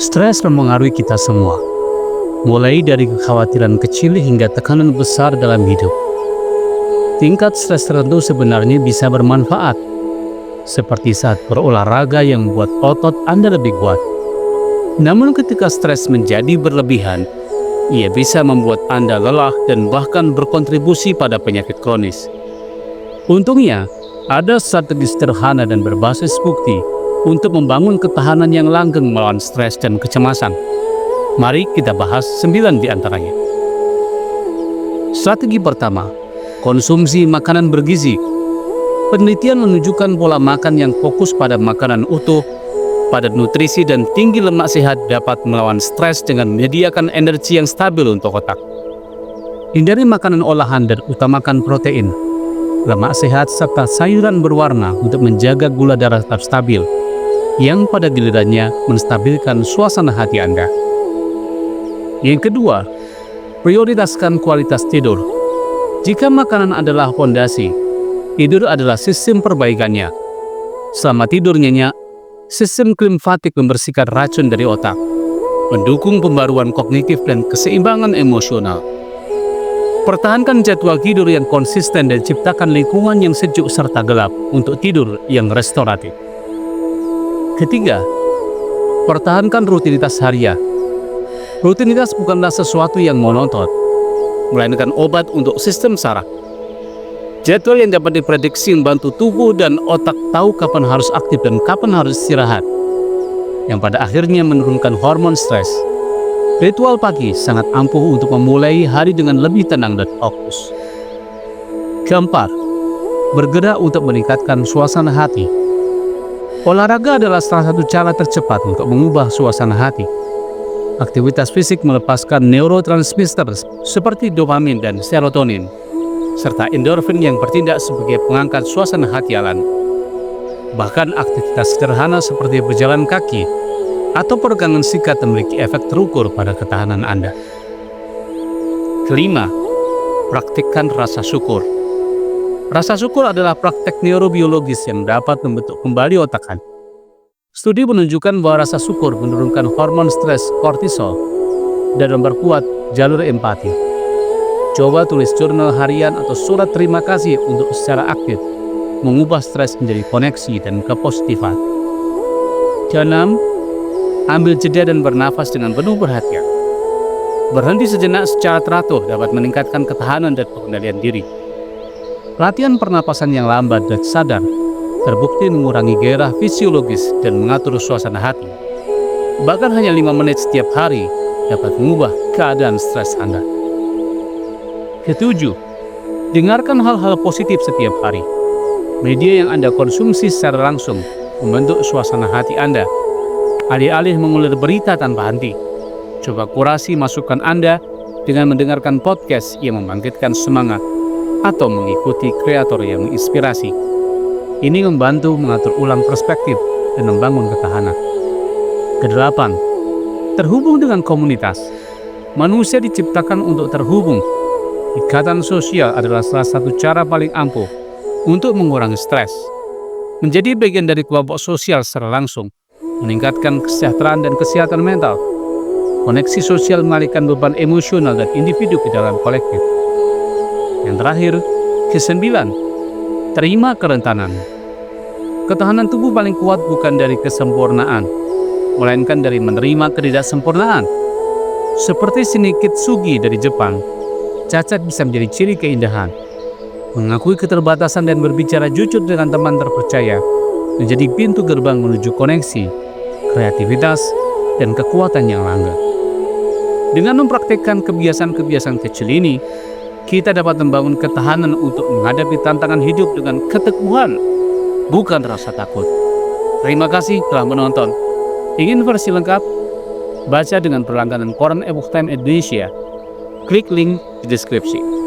Stres mempengaruhi kita semua, mulai dari kekhawatiran kecil hingga tekanan besar dalam hidup. Tingkat stres tertentu sebenarnya bisa bermanfaat, seperti saat berolahraga yang membuat otot Anda lebih kuat. Namun ketika stres menjadi berlebihan, ia bisa membuat Anda lelah dan bahkan berkontribusi pada penyakit kronis. Untungnya, ada strategi sederhana dan berbasis bukti untuk membangun ketahanan yang langgeng melawan stres dan kecemasan. Mari kita bahas 9 di antaranya. Strategi pertama, konsumsi makanan bergizi. Penelitian menunjukkan pola makan yang fokus pada makanan utuh, padat nutrisi dan tinggi lemak sehat dapat melawan stres dengan menyediakan energi yang stabil untuk otak. Hindari makanan olahan dan utamakan protein, lemak sehat serta sayuran berwarna untuk menjaga gula darah tetap stabil, yang pada gilirannya menstabilkan suasana hati Anda. Yang kedua, prioritaskan kualitas tidur. Jika makanan adalah fondasi, tidur adalah sistem perbaikannya. Selama tidur nyenyak, sistem limfatik membersihkan racun dari otak, mendukung pembaruan kognitif dan keseimbangan emosional. Pertahankan jadwal tidur yang konsisten dan ciptakan lingkungan yang sejuk serta gelap untuk tidur yang restoratif. Ketiga, pertahankan rutinitas harian. Rutinitas bukanlah sesuatu yang monoton, melainkan obat untuk sistem saraf. Jadwal yang dapat diprediksi membantu tubuh dan otak tahu kapan harus aktif dan kapan harus istirahat, yang pada akhirnya menurunkan hormon stres. Ritual pagi sangat ampuh untuk memulai hari dengan lebih tenang dan fokus. Keempat, bergerak untuk meningkatkan suasana hati. Olahraga adalah salah satu cara tercepat untuk mengubah suasana hati. Aktivitas fisik melepaskan neurotransmitter seperti dopamin dan serotonin, serta endorfin yang bertindak sebagai pengangkat suasana hati alami. Bahkan aktivitas sederhana seperti berjalan kaki atau peregangan singkat memiliki efek terukur pada ketahanan Anda. Kelima, praktikkan rasa syukur. Rasa syukur adalah praktek neurobiologis yang dapat membentuk kembali otak Anda. Studi menunjukkan bahwa rasa syukur menurunkan hormon stres kortisol dan memperkuat jalur empati. Coba tulis jurnal harian atau surat terima kasih untuk secara aktif mengubah stres menjadi koneksi dan kepositifan. Keenam, ambil jeda dan bernafas dengan penuh perhatian. Berhenti sejenak secara teratur dapat meningkatkan ketahanan dan pengendalian diri. Latihan pernapasan yang lambat dan sadar terbukti mengurangi gairah fisiologis dan mengatur suasana hati. Bahkan hanya 5 menit setiap hari dapat mengubah keadaan stres Anda. Ketujuh, dengarkan hal-hal positif setiap hari. Media yang Anda konsumsi secara langsung membentuk suasana hati Anda. Alih-alih mengulir berita tanpa henti, coba kurasi masukan Anda dengan mendengarkan podcast yang membangkitkan semangat atau mengikuti kreator yang menginspirasi. Ini membantu mengatur ulang perspektif dan membangun ketahanan. Kedelapan, terhubung dengan komunitas. Manusia diciptakan untuk terhubung. Ikatan sosial adalah salah satu cara paling ampuh untuk mengurangi stres. Menjadi bagian dari kelompok sosial secara langsung meningkatkan kesejahteraan dan kesehatan mental. Koneksi sosial mengalihkan beban emosional dan individu ke dalam kolektif. Yang terakhir, ke-9, terima kerentanan. Ketahanan tubuh paling kuat bukan dari kesempurnaan, melainkan dari menerima ketidaksempurnaan. Seperti seni Kitsugi dari Jepang, cacat bisa menjadi ciri keindahan. Mengakui keterbatasan dan berbicara jujur dengan teman terpercaya menjadi pintu gerbang menuju koneksi, kreativitas, dan kekuatan yang langgeng. Dengan mempraktikkan kebiasaan-kebiasaan kecil ini, kita dapat membangun ketahanan untuk menghadapi tantangan hidup dengan keteguhan, bukan rasa takut. Terima kasih telah menonton. Ingin versi lengkap? Baca dengan berlangganan koran Epoch Time Indonesia. Klik link di deskripsi.